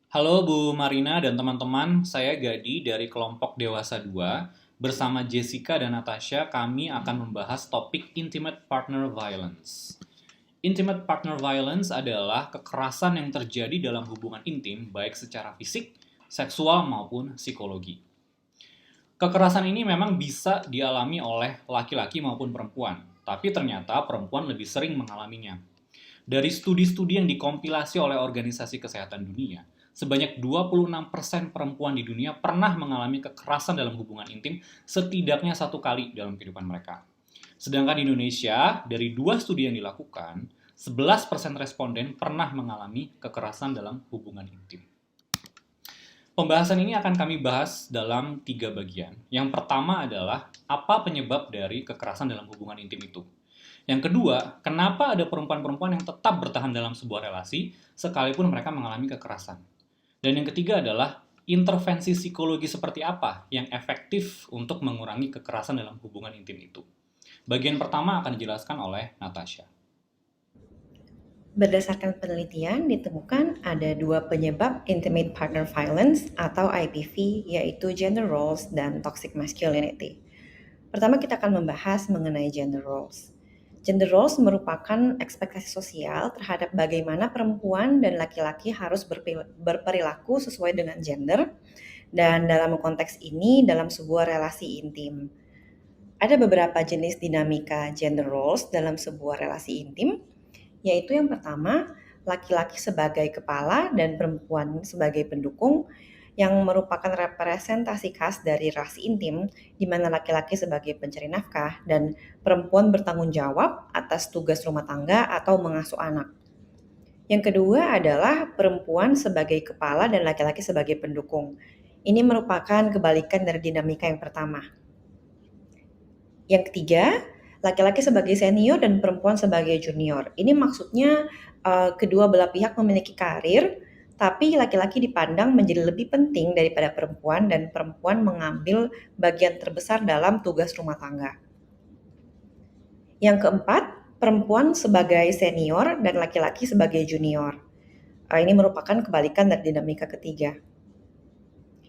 Halo Bu Marina dan teman-teman, saya Gadi dari kelompok Dewasa 2. Bersama Jessica dan Natasha, kami akan membahas topik Intimate Partner Violence. Intimate Partner Violence adalah kekerasan yang terjadi dalam hubungan intim, baik secara fisik, seksual, maupun psikologi. Kekerasan ini memang bisa dialami oleh laki-laki maupun perempuan, tapi ternyata perempuan lebih sering mengalaminya. Dari studi-studi yang dikompilasi oleh Organisasi Kesehatan Dunia, sebanyak 26% perempuan di dunia pernah mengalami kekerasan dalam hubungan intim setidaknya satu kali dalam kehidupan mereka. Sedangkan di Indonesia, dari dua studi yang dilakukan, 11% responden pernah mengalami kekerasan dalam hubungan intim. Pembahasan ini akan kami bahas dalam 3 bagian. Yang pertama adalah apa penyebab dari kekerasan dalam hubungan intim itu. Yang kedua, kenapa ada perempuan-perempuan yang tetap bertahan dalam sebuah relasi sekalipun mereka mengalami kekerasan. Dan yang ketiga adalah intervensi psikologi seperti apa yang efektif untuk mengurangi kekerasan dalam hubungan intim itu. Bagian pertama akan dijelaskan oleh Natasha. Berdasarkan penelitian, ditemukan ada dua penyebab intimate partner violence atau IPV, yaitu gender roles dan toxic masculinity. Pertama, kita akan membahas mengenai gender roles. Gender roles merupakan ekspektasi sosial terhadap bagaimana perempuan dan laki-laki harus berperilaku sesuai dengan gender, dan dalam konteks ini dalam sebuah relasi intim. Ada beberapa jenis dinamika gender roles dalam sebuah relasi intim, yaitu yang pertama, laki-laki sebagai kepala dan perempuan sebagai pendukung, yang merupakan representasi khas dari relasi intim, di mana laki-laki sebagai pencari nafkah dan perempuan bertanggung jawab atas tugas rumah tangga atau mengasuh anak. Yang kedua adalah perempuan sebagai kepala dan laki-laki sebagai pendukung. Ini merupakan kebalikan dari dinamika yang pertama. Yang ketiga, laki-laki sebagai senior dan perempuan sebagai junior. Ini maksudnya kedua belah pihak memiliki karir, tapi laki-laki dipandang menjadi lebih penting daripada perempuan dan perempuan mengambil bagian terbesar dalam tugas rumah tangga. Yang keempat, perempuan sebagai senior dan laki-laki sebagai junior. Ini merupakan kebalikan dari dinamika ketiga.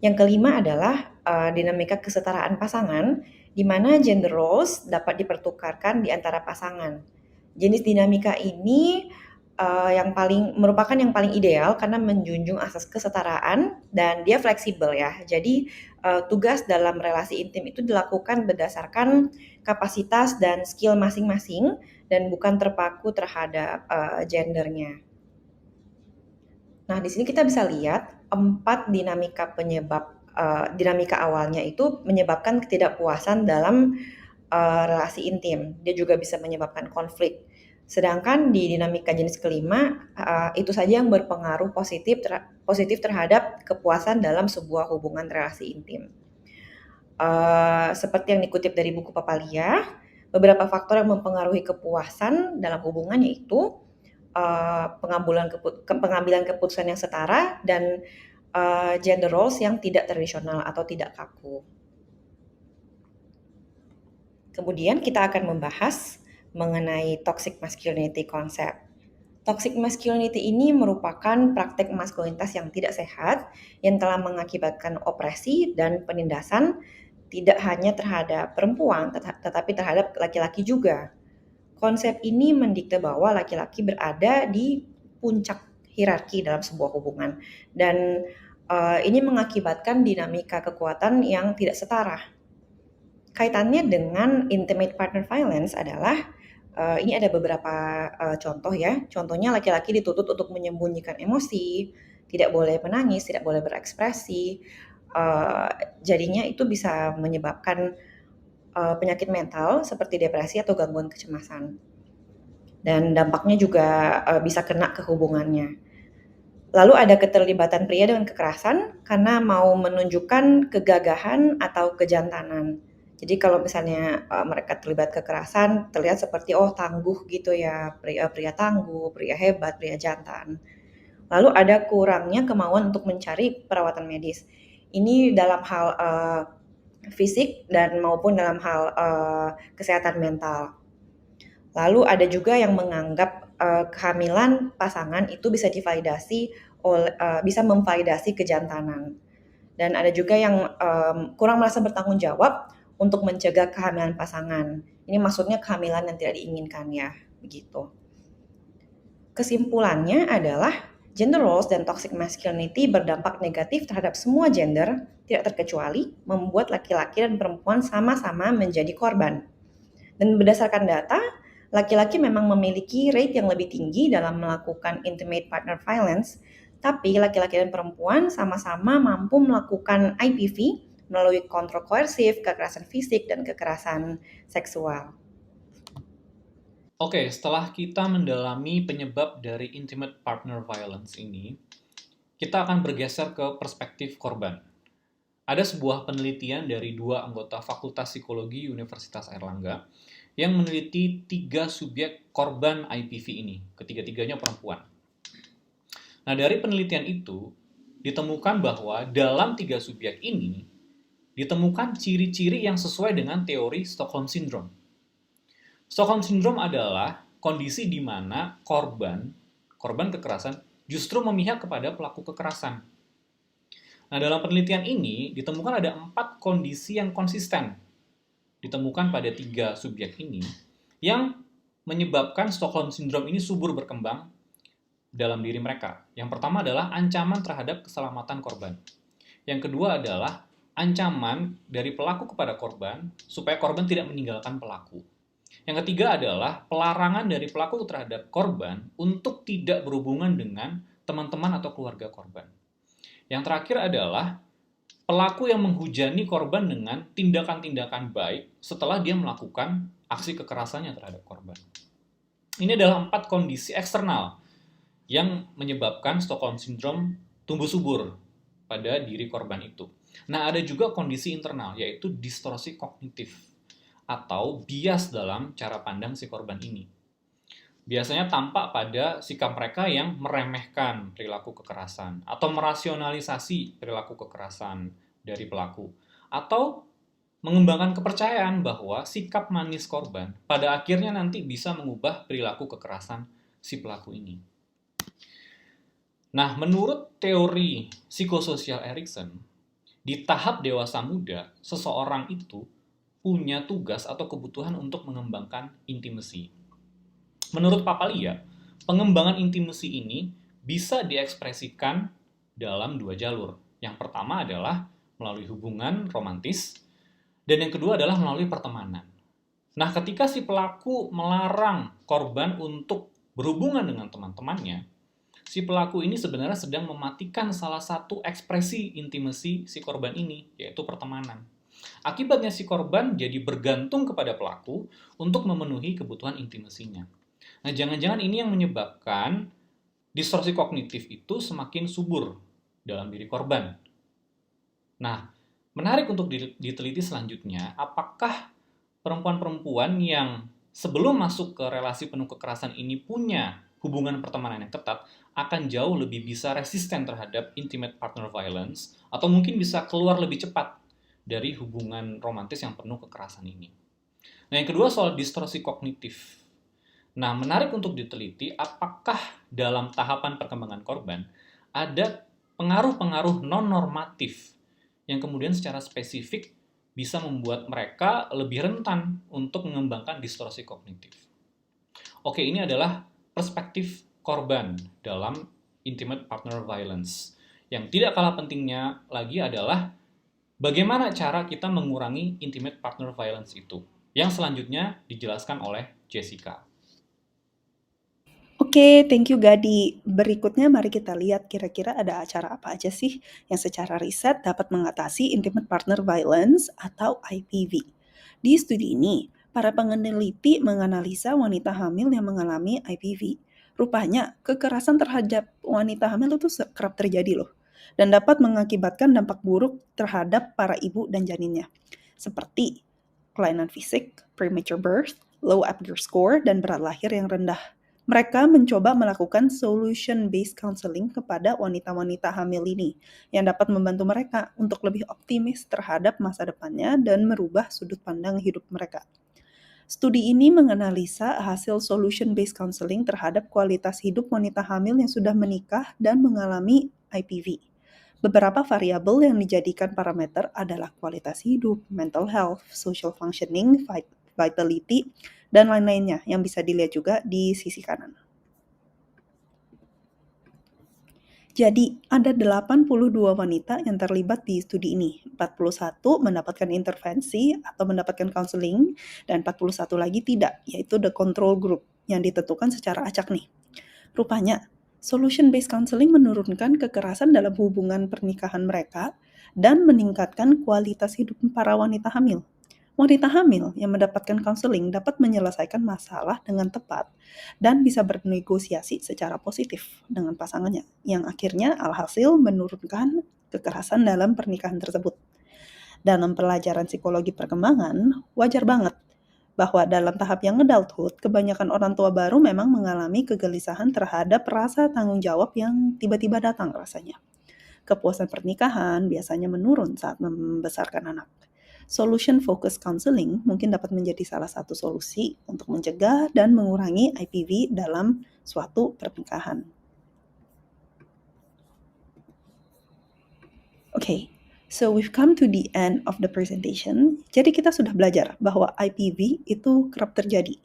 Yang kelima adalah dinamika kesetaraan pasangan, di mana gender roles dapat dipertukarkan di antara pasangan. Jenis dinamika ini merupakan yang paling ideal karena menjunjung asas kesetaraan dan dia fleksibel ya. Jadi tugas dalam relasi intim itu dilakukan berdasarkan kapasitas dan skill masing-masing dan bukan terpaku terhadap gendernya. Nah, di sini kita bisa lihat 4 dinamika awalnya itu menyebabkan ketidakpuasan dalam relasi intim. Dia juga bisa menyebabkan konflik. Sedangkan di dinamika jenis kelima, itu saja yang berpengaruh positif terhadap kepuasan dalam sebuah hubungan relasi intim. Seperti yang dikutip dari buku Papalia, beberapa faktor yang mempengaruhi kepuasan dalam hubungan yaitu pengambilan keputusan yang setara dan gender roles yang tidak tradisional atau tidak kaku. Kemudian kita akan membahas mengenai toxic masculinity konsep. Toxic masculinity ini merupakan praktek maskulinitas yang tidak sehat yang telah mengakibatkan opresi dan penindasan tidak hanya terhadap perempuan tetapi terhadap laki-laki juga. Konsep ini mendikte bahwa laki-laki berada di puncak hierarki dalam sebuah hubungan dan ini mengakibatkan dinamika kekuatan yang tidak setara. Kaitannya dengan intimate partner violence adalah ini ada beberapa contoh ya. Contohnya laki-laki dituntut untuk menyembunyikan emosi, tidak boleh menangis, tidak boleh berekspresi. Jadinya itu bisa menyebabkan penyakit mental seperti depresi atau gangguan kecemasan. Dan dampaknya juga bisa kena ke hubungannya. Lalu ada keterlibatan pria dengan kekerasan karena mau menunjukkan kegagahan atau kejantanan. Jadi kalau misalnya mereka terlibat kekerasan, terlihat seperti tangguh gitu ya, pria tangguh, pria hebat, pria jantan. Lalu ada kurangnya kemauan untuk mencari perawatan medis. Ini dalam hal fisik dan maupun dalam hal kesehatan mental. Lalu ada juga yang menganggap kehamilan pasangan itu bisa divalidasi bisa memvalidasi kejantanan. Dan ada juga yang kurang merasa bertanggung jawab untuk mencegah kehamilan pasangan. Ini maksudnya kehamilan yang tidak diinginkan ya, begitu. Kesimpulannya adalah gender roles dan toxic masculinity berdampak negatif terhadap semua gender, tidak terkecuali membuat laki-laki dan perempuan sama-sama menjadi korban. Dan berdasarkan data, laki-laki memang memiliki rate yang lebih tinggi dalam melakukan intimate partner violence, tapi laki-laki dan perempuan sama-sama mampu melakukan IPV melalui kontrol koersif, kekerasan fisik, dan kekerasan seksual. Oke, setelah kita mendalami penyebab dari intimate partner violence ini, kita akan bergeser ke perspektif korban. Ada sebuah penelitian dari 2 anggota Fakultas Psikologi Universitas Airlangga yang meneliti 3 subjek korban IPV ini, ketiga-tiganya perempuan. Nah, dari penelitian itu, ditemukan bahwa dalam 3 subjek ini, ditemukan ciri-ciri yang sesuai dengan teori Stockholm Syndrome. Stockholm Syndrome adalah kondisi di mana korban kekerasan justru memihak kepada pelaku kekerasan. Nah, dalam penelitian ini ditemukan ada 4 kondisi yang konsisten ditemukan pada 3 subjek ini yang menyebabkan Stockholm Syndrome ini subur berkembang dalam diri mereka. Yang pertama adalah ancaman terhadap keselamatan korban. Yang kedua adalah ancaman dari pelaku kepada korban supaya korban tidak meninggalkan pelaku. Yang ketiga adalah pelarangan dari pelaku terhadap korban untuk tidak berhubungan dengan teman-teman atau keluarga korban. Yang terakhir adalah pelaku yang menghujani korban dengan tindakan-tindakan baik setelah dia melakukan aksi kekerasannya terhadap korban. Ini adalah 4 kondisi eksternal yang menyebabkan Stockholm Syndrome tumbuh subur pada diri korban itu. Nah, ada juga kondisi internal, yaitu distorsi kognitif atau bias dalam cara pandang si korban ini. Biasanya tampak pada sikap mereka yang meremehkan perilaku kekerasan atau merasionalisasi perilaku kekerasan dari pelaku, atau mengembangkan kepercayaan bahwa sikap manis korban pada akhirnya nanti bisa mengubah perilaku kekerasan si pelaku ini. Nah, menurut teori psikososial Erikson, di tahap dewasa muda, seseorang itu punya tugas atau kebutuhan untuk mengembangkan intimasi. Menurut Papalia, pengembangan intimasi ini bisa diekspresikan dalam 2 jalur. Yang pertama adalah melalui hubungan romantis, dan yang kedua adalah melalui pertemanan. Nah, ketika si pelaku melarang korban untuk berhubungan dengan teman-temannya, si pelaku ini sebenarnya sedang mematikan salah satu ekspresi intimasi si korban ini, yaitu pertemanan. Akibatnya si korban jadi bergantung kepada pelaku untuk memenuhi kebutuhan intimasinya. Nah, jangan-jangan ini yang menyebabkan distorsi kognitif itu semakin subur dalam diri korban. Nah, menarik untuk diteliti selanjutnya, apakah perempuan-perempuan yang sebelum masuk ke relasi penuh kekerasan ini punya hubungan pertemanan yang ketat akan jauh lebih bisa resisten terhadap intimate partner violence atau mungkin bisa keluar lebih cepat dari hubungan romantis yang penuh kekerasan ini. Nah, yang kedua soal distorsi kognitif. Nah, menarik untuk diteliti apakah dalam tahapan perkembangan korban ada pengaruh-pengaruh non-normatif yang kemudian secara spesifik bisa membuat mereka lebih rentan untuk mengembangkan distorsi kognitif. Oke, ini adalah perspektif korban dalam intimate partner violence. Yang tidak kalah pentingnya lagi adalah bagaimana cara kita mengurangi intimate partner violence itu? Yang selanjutnya dijelaskan oleh Jessica. Oke, thank you Gadi. Berikutnya mari kita lihat kira-kira ada acara apa aja sih yang secara riset dapat mengatasi intimate partner violence atau IPV. Di studi ini, para peneliti menganalisa wanita hamil yang mengalami IPV. Rupanya, kekerasan terhadap wanita hamil itu kerap terjadi loh, dan dapat mengakibatkan dampak buruk terhadap para ibu dan janinnya, seperti kelainan fisik, premature birth, low Apgar score, dan berat lahir yang rendah. Mereka mencoba melakukan solution-based counseling kepada wanita-wanita hamil ini yang dapat membantu mereka untuk lebih optimis terhadap masa depannya dan merubah sudut pandang hidup mereka. Studi ini menganalisa hasil solution-based counseling terhadap kualitas hidup wanita hamil yang sudah menikah dan mengalami IPV. Beberapa variabel yang dijadikan parameter adalah kualitas hidup, mental health, social functioning, vitality, dan lain-lainnya yang bisa dilihat juga di sisi kanan. Jadi, ada 82 wanita yang terlibat di studi ini. 41 mendapatkan intervensi atau mendapatkan counseling, dan 41 lagi tidak, yaitu the control group, yang ditentukan secara acak nih. Rupanya, solution-based counseling menurunkan kekerasan dalam hubungan pernikahan mereka dan meningkatkan kualitas hidup para wanita hamil. Wanita hamil yang mendapatkan counseling dapat menyelesaikan masalah dengan tepat dan bisa bernegosiasi secara positif dengan pasangannya, yang akhirnya alhasil menurunkan kekerasan dalam pernikahan tersebut. Dalam pelajaran psikologi perkembangan, wajar banget bahwa dalam tahap yang adulthood, kebanyakan orang tua baru memang mengalami kegelisahan terhadap rasa tanggung jawab yang tiba-tiba datang rasanya. Kepuasan pernikahan biasanya menurun saat membesarkan anak. Solution focused counseling mungkin dapat menjadi salah satu solusi untuk mencegah dan mengurangi IPV dalam suatu pernikahan. Okay, so we've come to the end of the presentation. Jadi kita sudah belajar bahwa IPV itu kerap terjadi.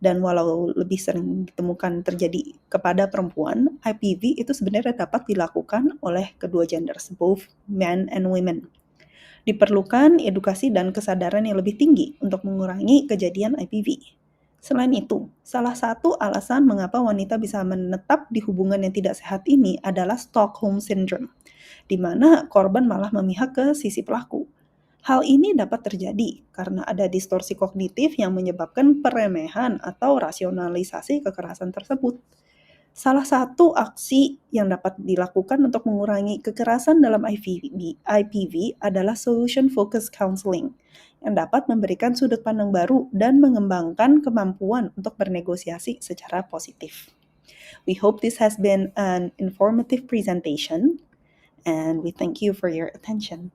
Dan walau lebih sering ditemukan terjadi kepada perempuan, IPV itu sebenarnya dapat dilakukan oleh kedua gender, both men and women. Diperlukan edukasi dan kesadaran yang lebih tinggi untuk mengurangi kejadian IPV. Selain itu, salah satu alasan mengapa wanita bisa menetap di hubungan yang tidak sehat ini adalah Stockholm Syndrome, di mana korban malah memihak ke sisi pelaku. Hal ini dapat terjadi karena ada distorsi kognitif yang menyebabkan peremehan atau rasionalisasi kekerasan tersebut. Salah satu aksi yang dapat dilakukan untuk mengurangi kekerasan dalam IPV adalah solution-focused counseling, yang dapat memberikan sudut pandang baru dan mengembangkan kemampuan untuk bernegosiasi secara positif. We hope this has been an informative presentation, and we thank you for your attention.